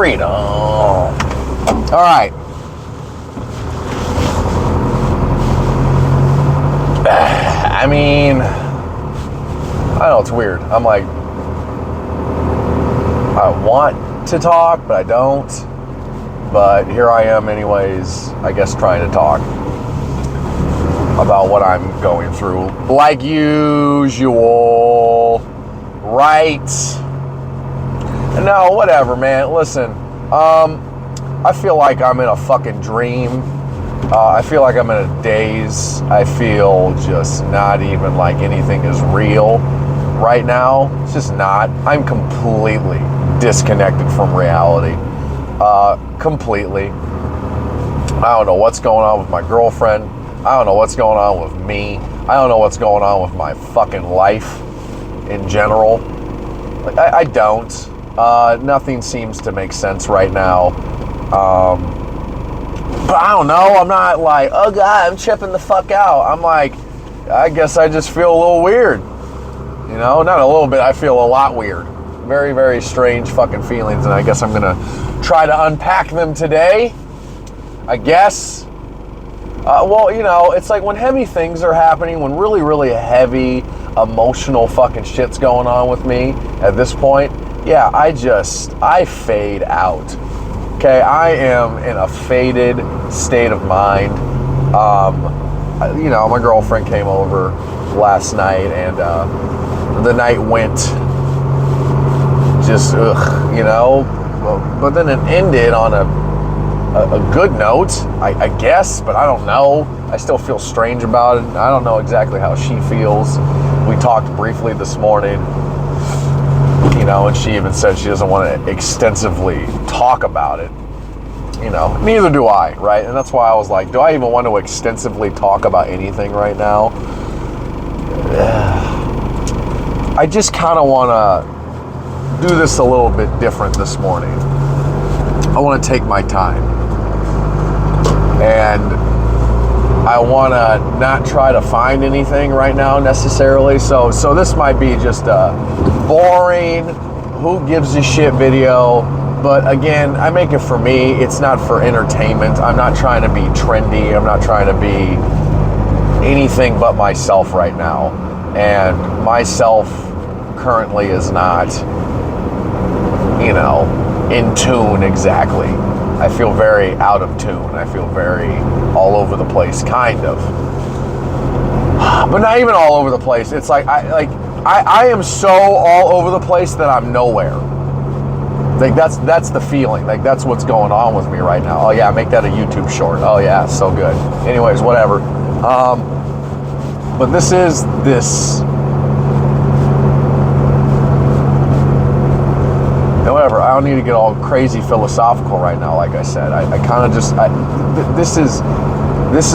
freedom. All right. I mean, I know it's weird. I'm like, I want to talk, but I don't. But here I am anyways, I guess, trying to talk about what I'm going through. Like usual. Right? No, whatever, man. Listen, I feel like I'm in a fucking dream. I feel like I'm in a daze. I feel just not even like anything is real right now. It's just not. I'm completely disconnected from reality. Completely. I don't know what's going on with my girlfriend. I don't know what's going on with me. I don't know what's going on with my fucking life in general. Like, I don't. Nothing seems to make sense right now. But I don't know. I'm not like, oh God, I'm tripping the fuck out. I'm like, I guess I just feel a little weird. You know, not a little bit. I feel a lot weird. Very, very strange fucking feelings. And I guess I'm going to try to unpack them today. I guess. Well, you know, it's like when heavy things are happening, when really, really heavy emotional fucking shit's going on with me at this point. Yeah, I fade out. Okay, I am in a faded state of mind. You know, my girlfriend came over last night, and the night went just, you know. But then it ended on a good note, I guess, but I don't know. I still feel strange about it. I don't know exactly how she feels. We talked briefly this morning. You know, and she even said she doesn't want to extensively talk about it. You know, neither do I, right? And that's why I was like, do I even want to extensively talk about anything right now? I just kind of want to do this a little bit different this morning. I want to take my time. And I want to not try to find anything right now necessarily. So this might be just a boring, who gives a shit video. But again, I make it for me. It's not for entertainment. I'm not trying to be trendy. I'm not trying to be anything but myself right now. And myself currently is not, you know, in tune exactly. I feel very out of tune. I feel very all over the place, kind of. But not even all over the place. It's like I am so all over the place that I'm nowhere. Like that's the feeling. Like that's what's going on with me right now. Oh yeah, make that a YouTube short. Oh yeah, so good. Anyways, whatever. But this is this. And whatever. I don't need to get all crazy philosophical right now. Like I said, I kind of just. This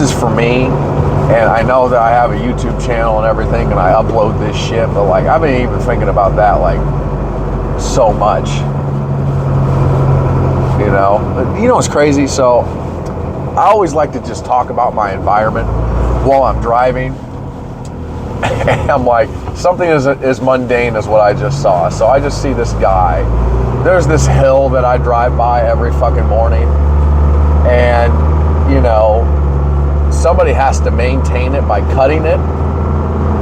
is for me. And I know that I have a YouTube channel and everything, and I upload this shit. But like, I've been even thinking about that like so much. You know what's crazy? So I always like to just talk about my environment while I'm driving. And I'm like, something as mundane as what I just saw. So I just see this guy. There's this hill that I drive by every fucking morning. And, you know, somebody has to maintain it by cutting it.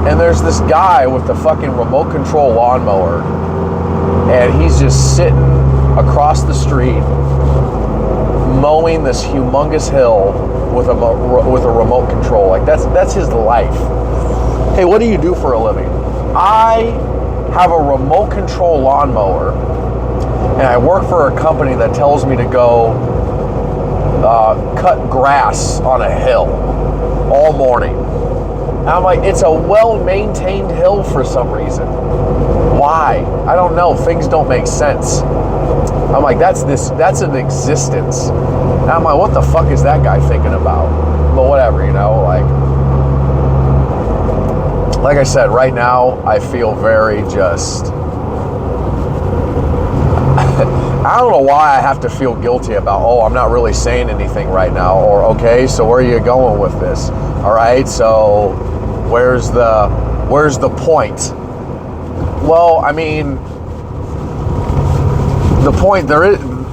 And there's this guy with the fucking remote control lawnmower. And he's just sitting across the street mowing this humongous hill with a remote control. Like that's his life. Hey, what do you do for a living? I have a remote control lawnmower, and I work for a company that tells me to go cut grass on a hill all morning. And I'm like, it's a well-maintained hill for some reason. Why? I don't know. Things don't make sense. I'm like, that's an existence. And I'm like, what the fuck is that guy thinking about? But whatever, you know, like I said, right now, I feel very just, I don't know why I have to feel guilty about, oh, I'm not really saying anything right now, or, okay, so where are you going with this? All right, so where's the point? Well, I mean, the point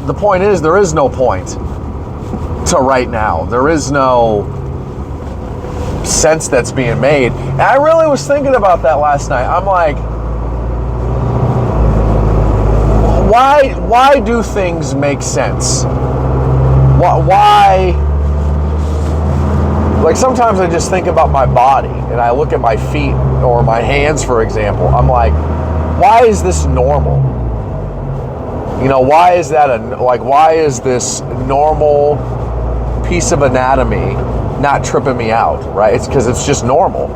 the point is, there is no point to right now. There is no sense that's being made. And I really was thinking about that last night. I'm like, why do things make sense? Why? Like, sometimes I just think about my body and I look at my feet or my hands, for example. I'm like, why is this normal? You know, why is that why is this normal piece of anatomy not tripping me out, right? It's because it's just normal.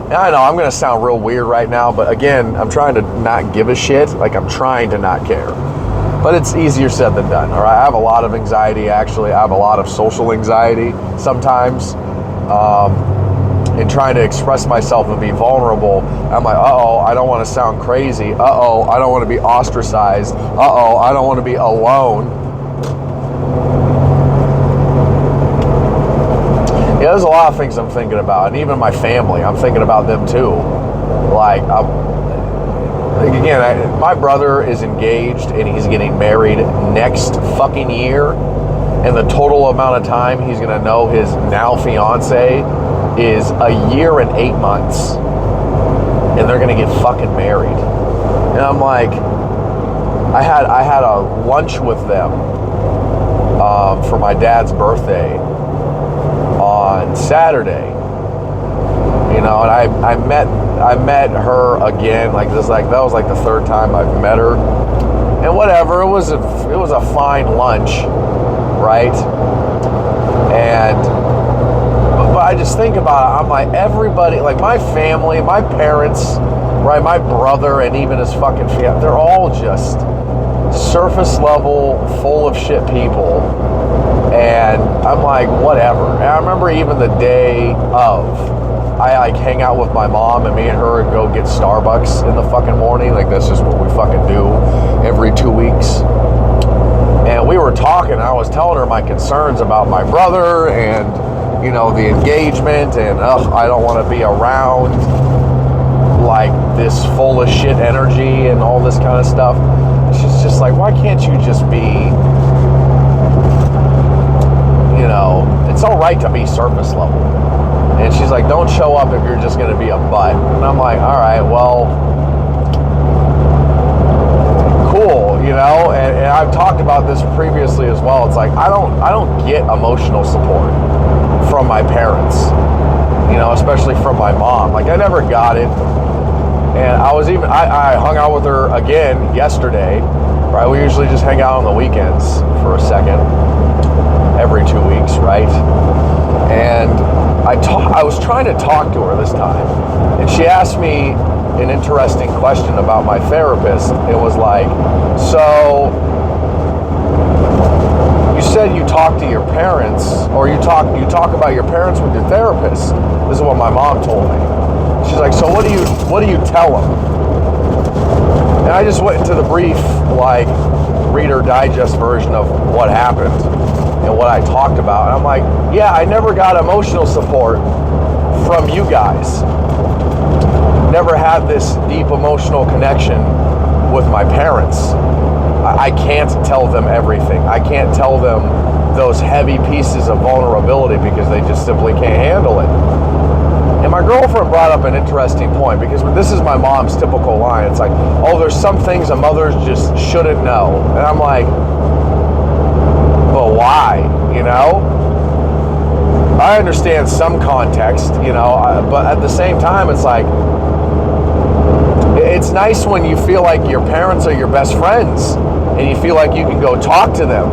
And I know I'm going to sound real weird right now, but again, I'm trying to not give a shit. Like, I'm trying to not care. But it's easier said than done, all right? I have a lot of anxiety, actually. I have a lot of social anxiety sometimes. In trying to express myself and be vulnerable, I'm like, uh-oh, I don't want to sound crazy. Uh-oh, I don't want to be ostracized. Uh-oh, I don't want to be alone. Yeah, there's a lot of things I'm thinking about, and even my family, I'm thinking about them too. Like, again, my brother is engaged, and he's getting married next fucking year, and the total amount of time he's going to know his now fiance is a year and 8 months, and they're going to get fucking married. And I'm like, I had a lunch with them for my dad's birthday on Saturday, you know, and I met her again. Like, that was like the third time I've met her, and whatever. It was a fine lunch, right? And but I just think about it. I'm like, everybody, like my family, my parents, right, my brother, and even his fucking fiance, they're all just surface level, full of shit people. And I'm like, whatever. And I remember even the day of, I like hang out with my mom, and me and her would go get Starbucks in the fucking morning. Like, that's just what we fucking do every 2 weeks. And we were talking, and I was telling her my concerns about my brother and, you know, the engagement, and I don't want to be around like this full of shit energy and all this kind of stuff. She's just like, why can't you just be, you know, it's all right to be surface level. And she's like, don't show up if you're just going to be a butt. And I'm like, all right, well, cool, you know. And I've talked about this previously as well. It's like, I don't get emotional support from my parents, you know, especially from my mom. Like, I never got it. And I hung out with her again yesterday, right? We usually just hang out on the weekends for a second every 2 weeks, right? And I was trying to talk to her this time, and she asked me an interesting question about my therapist. It was like, so you said you talk to your parents, or you talk about your parents with your therapist. This is what my mom told me. She's like, so what do you tell them? And I just went into the brief, like, Reader Digest version of what happened and what I talked about. And I'm like, yeah, I never got emotional support from you guys. Never had this deep emotional connection with my parents. I can't tell them everything. I can't tell them those heavy pieces of vulnerability because they just simply can't handle it. And my girlfriend brought up an interesting point, because this is my mom's typical line. It's like, oh, there's some things a mother just shouldn't know. And I'm like, but why? You know? I understand some context, you know, but at the same time, it's like, it's nice when you feel like your parents are your best friends and you feel like you can go talk to them.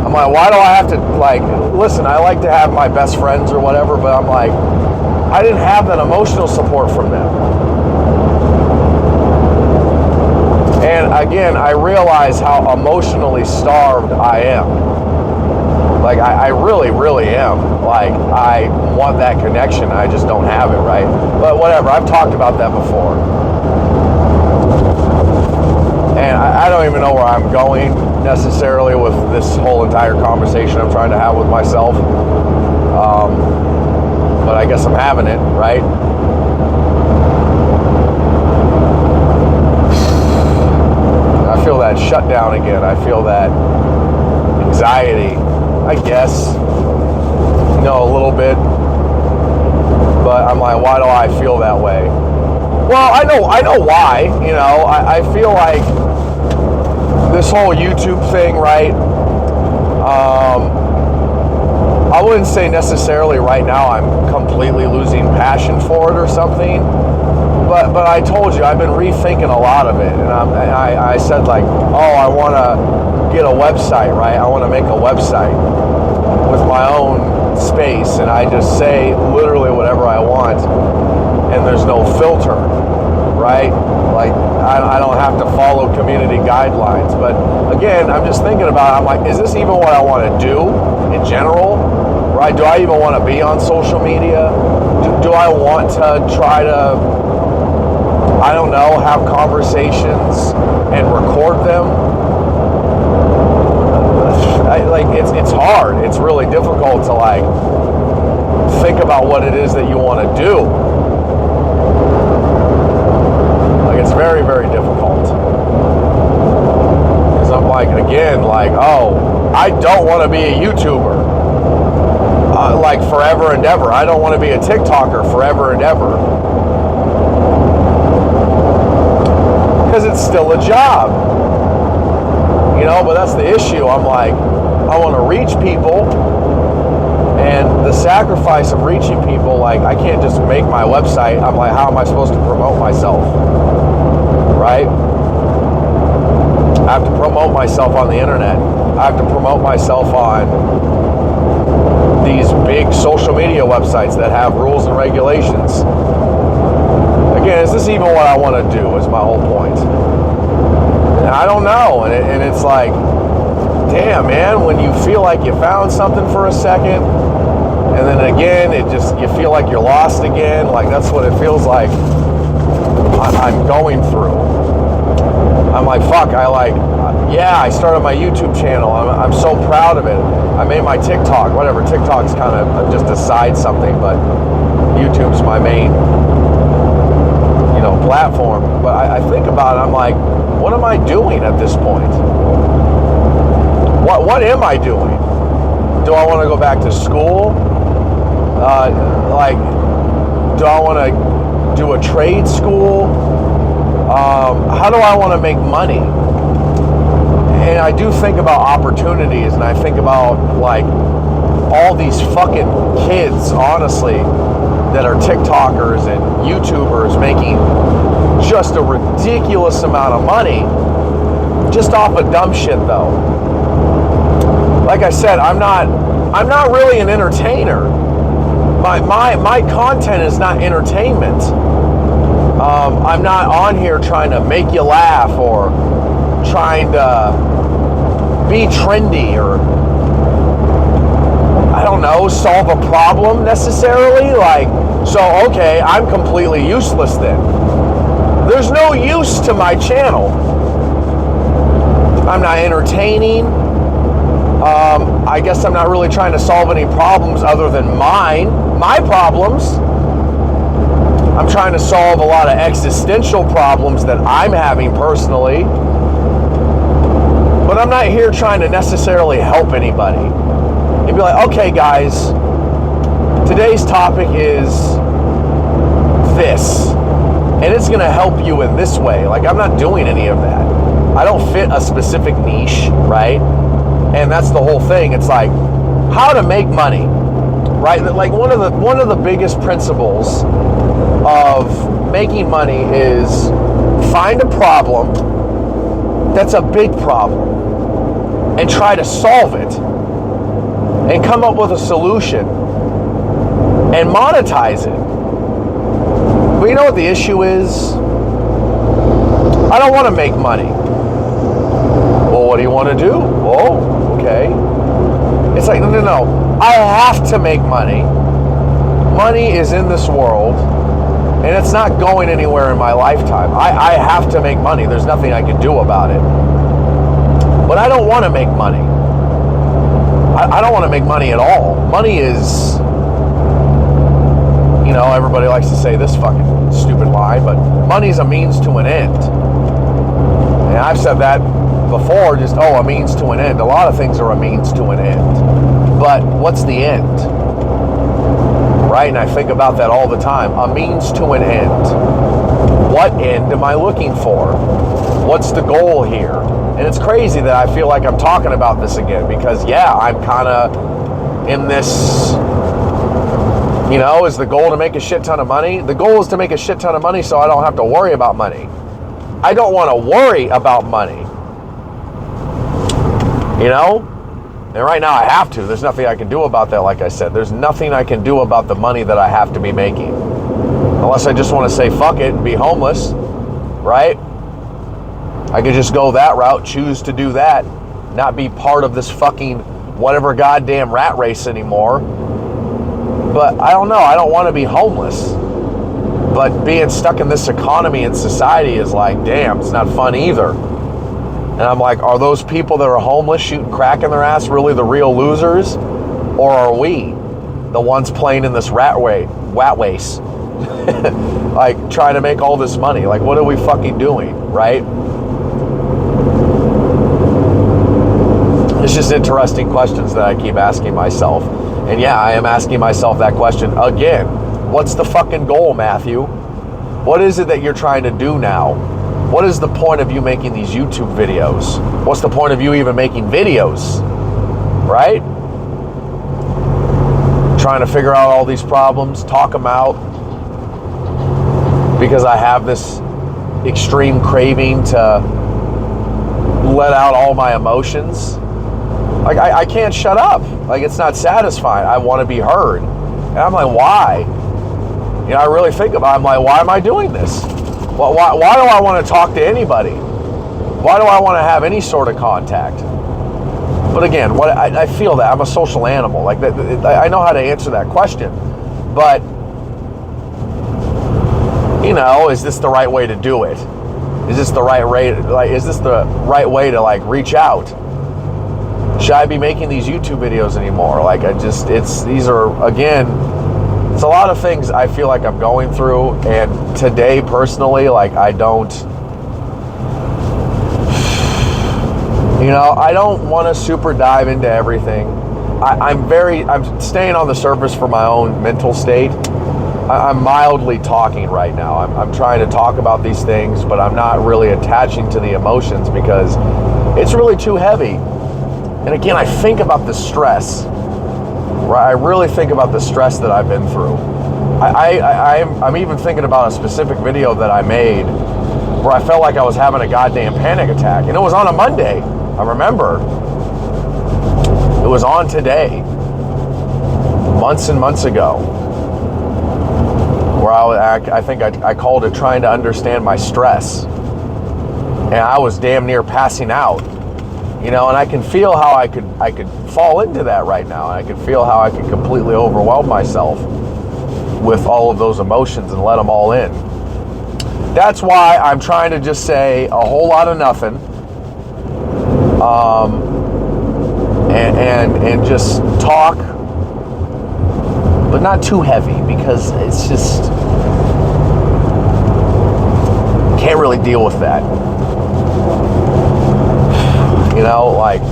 I'm like, why do I have to, like, listen, I like to have my best friends or whatever, but I'm like, I didn't have that emotional support from them. And again, I realize how emotionally starved I am. Like, I really, really am. Like, I want that connection. I just don't have it, right? But whatever, I've talked about that before. And I don't even know where I'm going necessarily with this whole entire conversation I'm trying to have with myself. But I guess I'm having it, right? I feel that shutdown again. I feel that anxiety, I guess, a little bit. But I'm like, why do I feel that way? Well, I know why. I feel like this whole YouTube thing, right? I wouldn't say necessarily right now I'm completely losing passion for it or something, but I told you I've been rethinking a lot of it, and I said like, I want to get a website, right? I want to make a website with my own space, and I just say literally whatever I want, and there's no filter, right? Like I don't have to follow community guidelines. But again, I'm just thinking about it. I'm like, is this even what I want to do in general, right? Do I even want to be on social media? Do I want to try to, I don't know, have conversations and record them? It's hard. It's really difficult to like think about what it is that you want to do. Like it's very, very difficult. Because I'm like, again, like, I don't want to be a YouTuber like forever and ever. I don't want to be a TikToker forever and ever. Because it's still a job. But that's the issue. I'm like, I want to reach people, and the sacrifice of reaching people, like I can't just make my website. I'm like, how am I supposed to promote myself, right? I have to promote myself on the internet. I have to promote myself on these big social media websites that have rules and regulations. Again, is this even what I want to do is my whole point. And I don't know, and it's like, damn, man, when you feel like you found something for a second, and then again, you feel like you're lost again. Like, that's what it feels like I'm going through. I'm like, fuck, I started my YouTube channel. I'm so proud of it. I made my TikTok, whatever. TikTok's kind of just a side something, but YouTube's my main, platform. But I think about it, I'm like, what am I doing at this point? What am I doing? Do I want to go back to school? Do I want to do a trade school? How do I want to make money? And I do think about opportunities, and I think about like all these fucking kids, honestly, that are TikTokers and YouTubers making just a ridiculous amount of money just off of dumb shit though. Like I said, I'm not really an entertainer. My content is not entertainment. I'm not on here trying to make you laugh or trying to be trendy or, I don't know, solve a problem necessarily. Okay, I'm completely useless then. There's no use to my channel. I'm not entertaining. I guess I'm not really trying to solve any problems other than my problems. I'm trying to solve a lot of existential problems that I'm having personally. But I'm not here trying to necessarily help anybody. You'd be like, okay guys, today's topic is this. And it's going to help you in this way. Like, I'm not doing any of that. I don't fit a specific niche, right? And that's the whole thing. It's like how to make money, right? Like one of the biggest principles of making money is find a problem that's a big problem and try to solve it and come up with a solution and monetize it. But you know what the issue is? I don't want to make money. Well, what do you want to do? Oh, okay. It's like, no. I have to make money. Money is in this world, and it's not going anywhere in my lifetime. I have to make money. There's nothing I can do about it. But I don't want to make money. I don't want to make money at all. Money is, everybody likes to say this fucking stupid lie, but money's a means to an end. And I've said that before just, a means to an end. A lot of things are a means to an end. But what's the end? Right? And I think about that all the time. A means to an end. What end am I looking for? What's the goal here? And it's crazy that I feel like I'm talking about this again because, yeah, I'm kind of in this, is the goal to make a shit ton of money? The goal is to make a shit ton of money so I don't have to worry about money. I don't want to worry about money. And right now I have to. There's nothing I can do about that, like I said. There's nothing I can do about the money that I have to be making. Unless I just want to say fuck it and be homeless, right? I could just go that route, choose to do that, not be part of this fucking whatever goddamn rat race anymore. But I don't know. I don't want to be homeless. But being stuck in this economy and society is like, damn, it's not fun either. And I'm like, are those people that are homeless shooting crack in their ass really the real losers? Or are we the ones playing in this rat race? Like, trying to make all this money. Like, what are we fucking doing, right? It's just interesting questions that I keep asking myself. And yeah, I am asking myself that question again. What's the fucking goal, Matthew? What is it that you're trying to do now? What is the point of you making these YouTube videos? What's the point of you even making videos? Right? Trying to figure out all these problems, talk them out. Because I have this extreme craving to let out all my emotions. Like, I can't shut up. Like, it's not satisfying. I want to be heard. And I'm like, why? I really think about it. I'm like, why am I doing this? Why do I want to talk to anybody? Why do I want to have any sort of contact? But again, I feel that. I'm a social animal. Like, I know how to answer that question. But, is this the right way to do it? Is this the right way to like reach out? Should I be making these YouTube videos anymore? Like, it's a lot of things I feel like I'm going through, and today personally, like, I don't want to super dive into everything. I'm staying on the surface for my own mental state. I'm mildly talking right now. I'm trying to talk about these things, but I'm not really attaching to the emotions because it's really too heavy. And again, I think about the stress. Right? I really think about the stress that I've been through. I'm even thinking about a specific video that I made where I felt like I was having a goddamn panic attack. And it was on a Monday. I remember. It was on today. Months and months ago. Where I think I called it trying to understand my stress. And I was damn near passing out. And I can feel how I could fall into that right now. And I can feel how I could completely overwhelm myself with all of those emotions and let them all in. That's why I'm trying to just say a whole lot of nothing. And just talk, but not too heavy, because it's just, can't really deal with that. Like,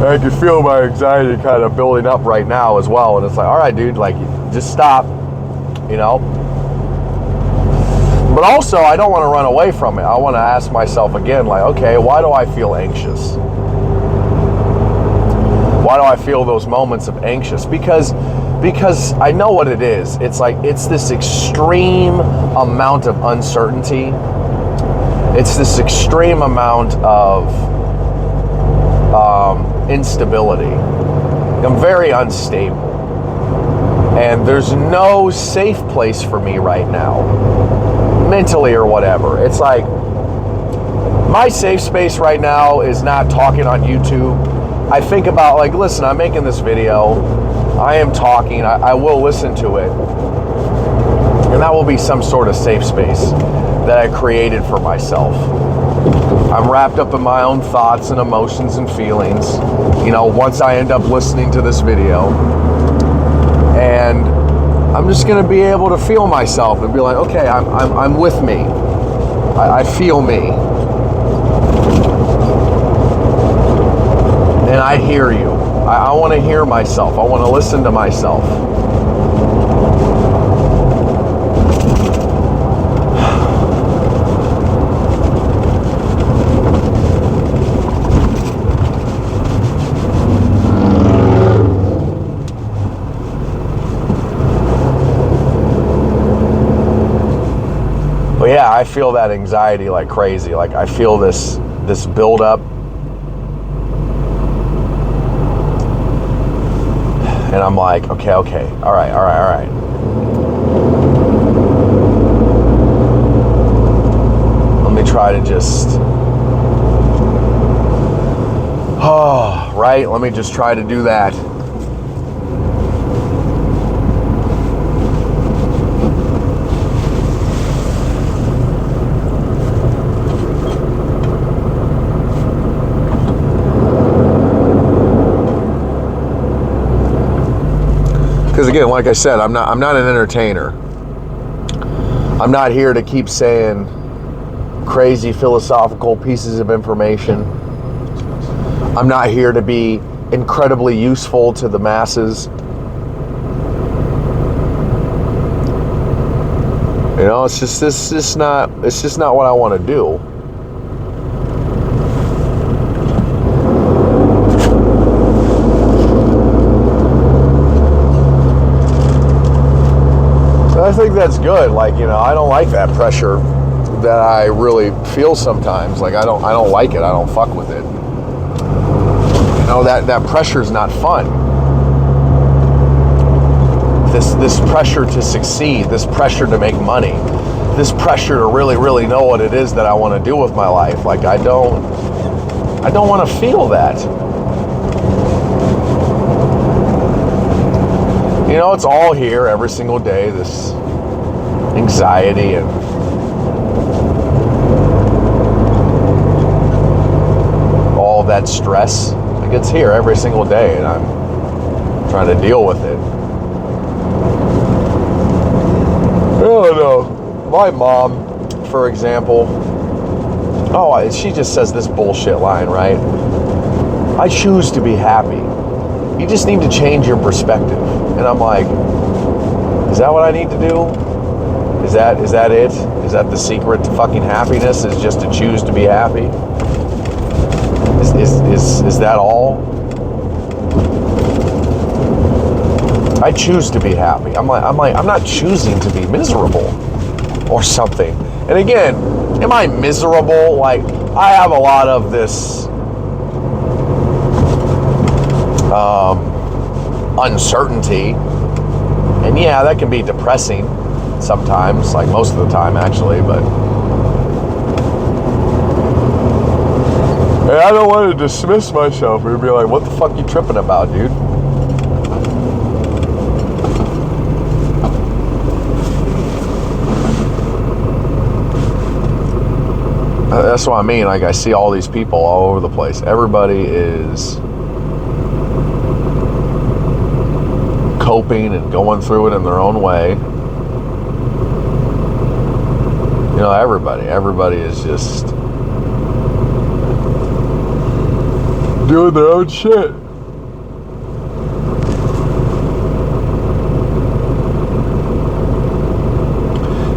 I can feel my anxiety kind of building up right now as well. And it's like, all right, dude, like, just stop, But also, I don't want to run away from it. I want to ask myself again, like, okay, why do I feel anxious? Why do I feel those moments of anxious? Because I know what it is. It's like, it's this extreme amount of uncertainty. It's this extreme amount of instability. I'm very unstable. And there's no safe place for me right now, mentally or whatever. It's like, my safe space right now is not talking on YouTube. I think about, like, listen, I'm making this video. I am talking. I will listen to it. And that will be some sort of safe space that I created for myself. I'm wrapped up in my own thoughts and emotions and feelings, once I end up listening to this video. And I'm just going to be able to feel myself and be like, okay, I'm with me. I feel me. I hear you. I want to hear myself. I want to listen to myself. But yeah, I feel that anxiety like crazy. Like I feel this build up. And I'm like, okay, all right. Let me try to just, right? Let me just try to do that. Because again, like I said, I'm not an entertainer. I'm not here to keep saying crazy philosophical pieces of information. I'm not here to be incredibly useful to the masses. You know, it's just not what I want to do. I think that's good. Like, you know, I don't like that pressure that I really feel sometimes. Like, I don't like it. I don't fuck with it. You know, that pressure's not fun. This pressure to succeed, this pressure to make money, this pressure to really, really know what it is that I want to do with my life. Like, I don't want to feel that. You know, it's all here every single day, this anxiety and all that stress. Like, it's here every single day, and I'm trying to deal with it. I don't know. My mom, for example, she just says this bullshit line, right? I choose to be happy. You just need to change your perspective. And I'm like, is that what I need to do? Is that it? Is that the secret to fucking happiness? Is just to choose to be happy? Is that all? I choose to be happy. I'm not choosing to be miserable or something. And again, am I miserable? Like, I have a lot of this uncertainty, and yeah, that can be depressing sometimes, like most of the time actually, but I don't want to dismiss myself or be like, what the fuck you tripping about, dude? That's what I mean. Like, I see all these people all over the place. Everybody is coping and going through it in their own way. You know, everybody is just doing their own shit.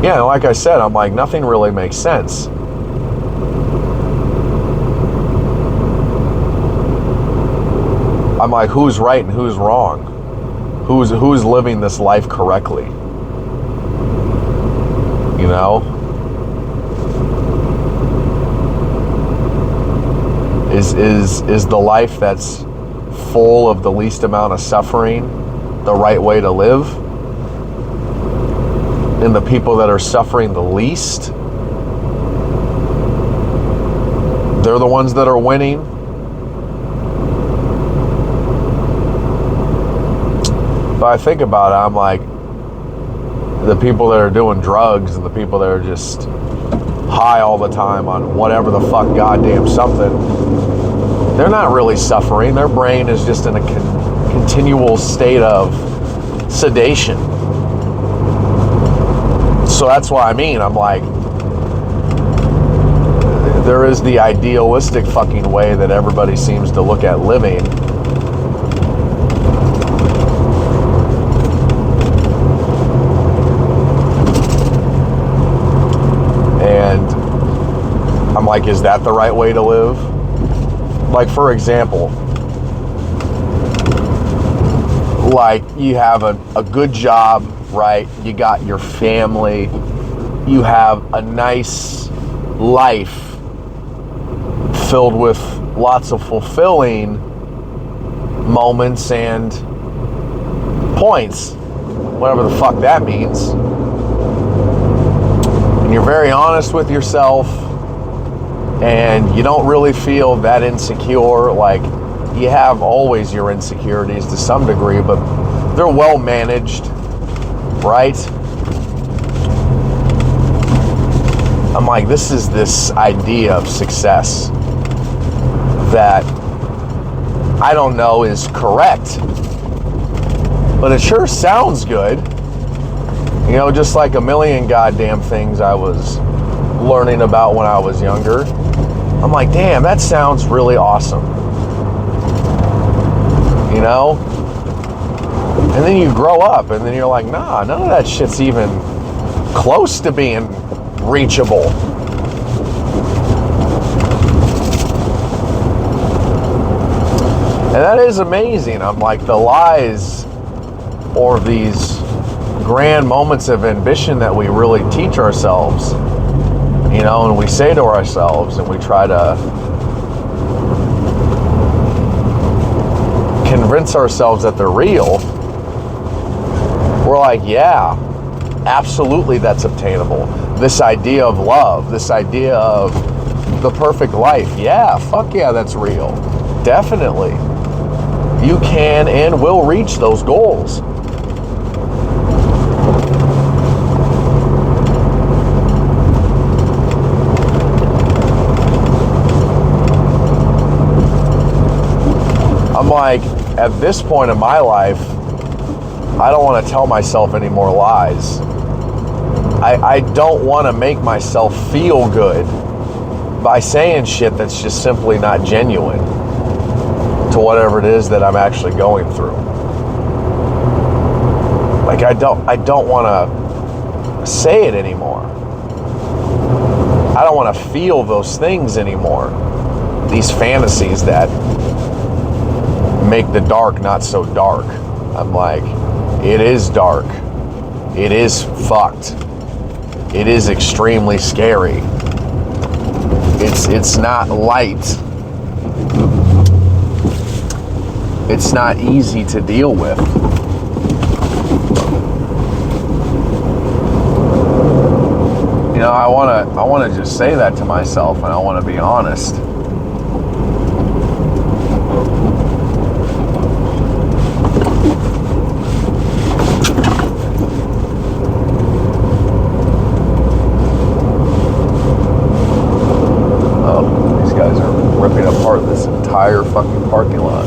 Yeah, like I said, I'm like, nothing really makes sense. I'm like, who's right and who's wrong? Who's living this life correctly? You know? Is the life that's full of the least amount of suffering the right way to live? And the people that are suffering the least, they're the ones that are winning? But I think about it, I'm like, the people that are doing drugs and the people that are just high all the time on whatever the fuck goddamn something, they're not really suffering. Their brain is just in a continual state of sedation. So that's what I mean. I'm like, there is the idealistic fucking way that everybody seems to look at living. And I'm like, is that the right way to live? Like, for example, like, you have a good job, right? You got your family. You have a nice life filled with lots of fulfilling moments and points, whatever the fuck that means. And you're very honest with yourself, and you don't really feel that insecure. Like, you have always your insecurities to some degree, but they're well managed, right? I'm like, this is this idea of success that I don't know is correct, but it sure sounds good. You know, just like a million goddamn things I was learning about when I was younger. I'm like, damn, that sounds really awesome. You know? And then you grow up and then you're like, nah, none of that shit's even close to being reachable. And that is amazing. I'm like, the lies or these grand moments of ambition that we really teach ourselves, you know, and we say to ourselves, and we try to convince ourselves that they're real. We're like, yeah, absolutely, that's obtainable. This idea of love, this idea of the perfect life, yeah, fuck yeah, that's real. Definitely. You can and will reach those goals. I'm like, at this point in my life, I don't want to tell myself any more lies. I don't want to make myself feel good by saying shit that's just simply not genuine to whatever it is that I'm actually going through. Like, I don't want to say it anymore. I don't want to feel those things anymore. These fantasies that make the dark not so dark. I'm like, it is dark. It is fucked. It is extremely scary. It's not light. It's not easy to deal with. You know, I want to just say that to myself, and I want to be honest. Ripping apart this entire fucking parking lot.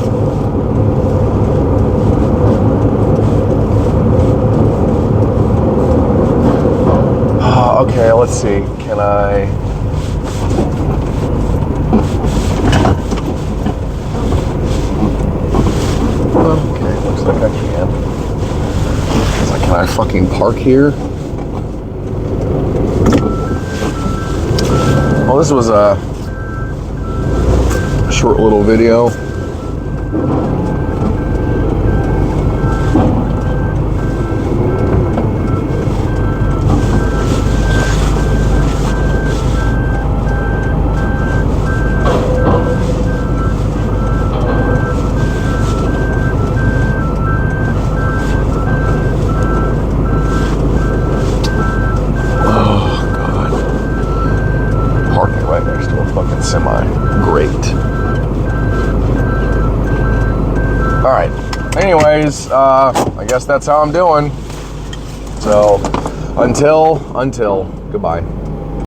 Okay, let's see. Can I... Okay, looks like I can. It's like, can I fucking park here? Well, this was a short little video. Oh God. Parking right next to a fucking semi. Great. All right. Anyways, I guess that's how I'm doing. So, until, goodbye.